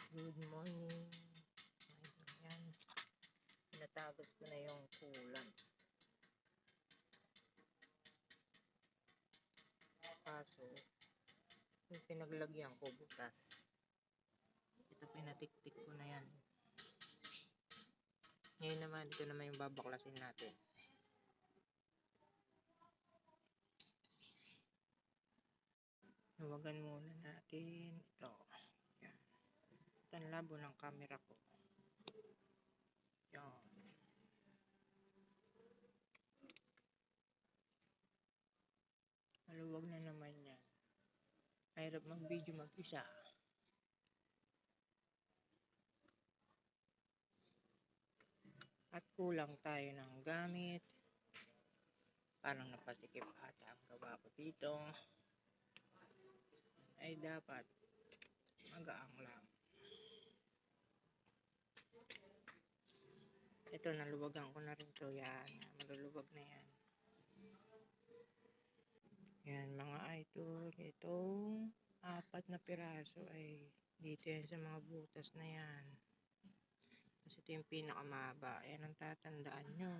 Good morning. Ayan. Pinatagos ko na yung kulang. Kaso, yung pinaglagyan ko butas. Ito pinatiktik ko na yan. Ngayon naman, ito naman yung babaklasin natin. Huwagan muna natin ito. Yan. Ito ang labo ng camera ko. Yan. Maluwag na naman yan. Mahirap mag-video mag-isa. At kulang tayo ng gamit. Parang napasikip ata ang gawa ko dito. Ay dapat magaang lang. Ito, naluwagan ko na rin to. Yan, maluluwag na yan. Yan mga idol, itong 4 na piraso ay dito yan sa mga butas na yan. Kasi ito yung pinakamahaba. Yan ang tatandaan nyo.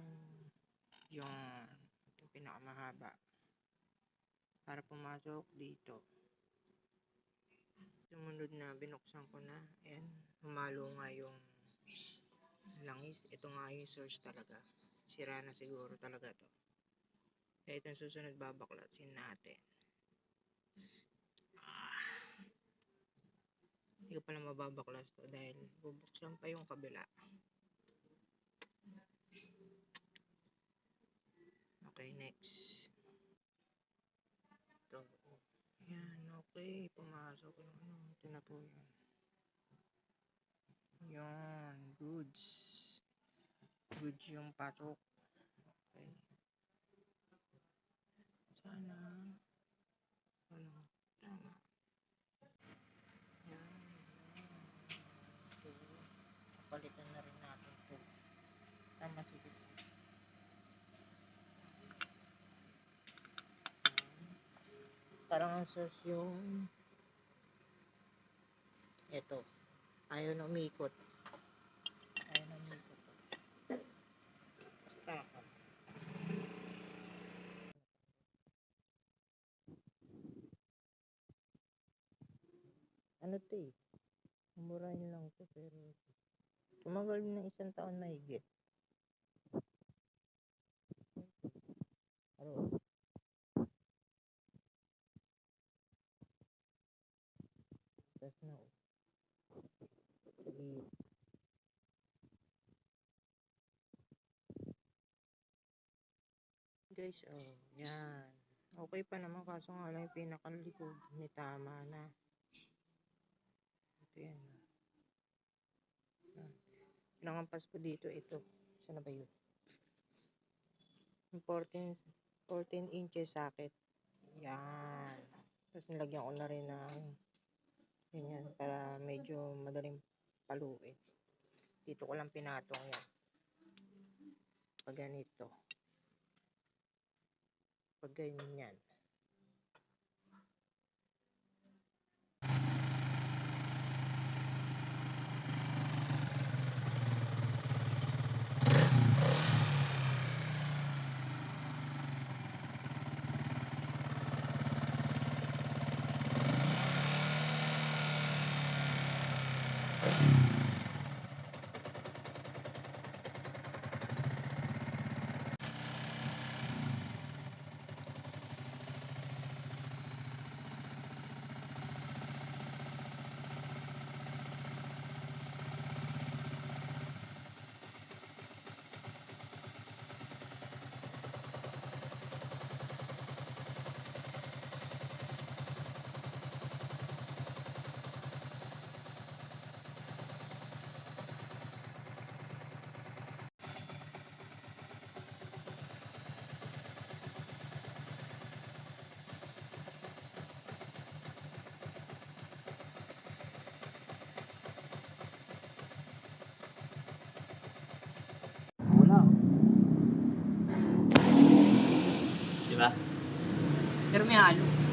Yung pinakamahaba. Para pumasok dito. Sumunod na, binuksan ko na. Ayan, humalo nga yung langis. Ito nga yung source talaga. Sira na siguro talaga to. Kaya itong susunod babaklasin natin. Hindi ko pala mababaklas to dahil bubuksan pa yung kabila. Okay, next. Ito. Ayan, okay. Pumasok yung ano. Ito na po yun. Yan, goods. Goods yung patok. Okay. Sana tama. Yan. Ito. Kapalitan na rin natin ito. Tama sige. Parang ang source yung ito. Ayaw na umikot. Ayaw na umikot. Taka. Ano to eh? Murahin lang to pero tumagal na 1 taon na higit. Aro. Tas na oh. Sige. Guys, oh, yan. Okay pa naman kaso nga lang yung pinakalikod may tama na. Ito yan. Pinangampas ko dito ito. Saan na ba yun? 14 inches socket. Yan. Tapos nilagyan ko na rin ng ganyan para medyo madaling paluin. Dito ko lang pinatong yan. Pag ganito. Pag ganyan. Wala. Diba? Pero may halo.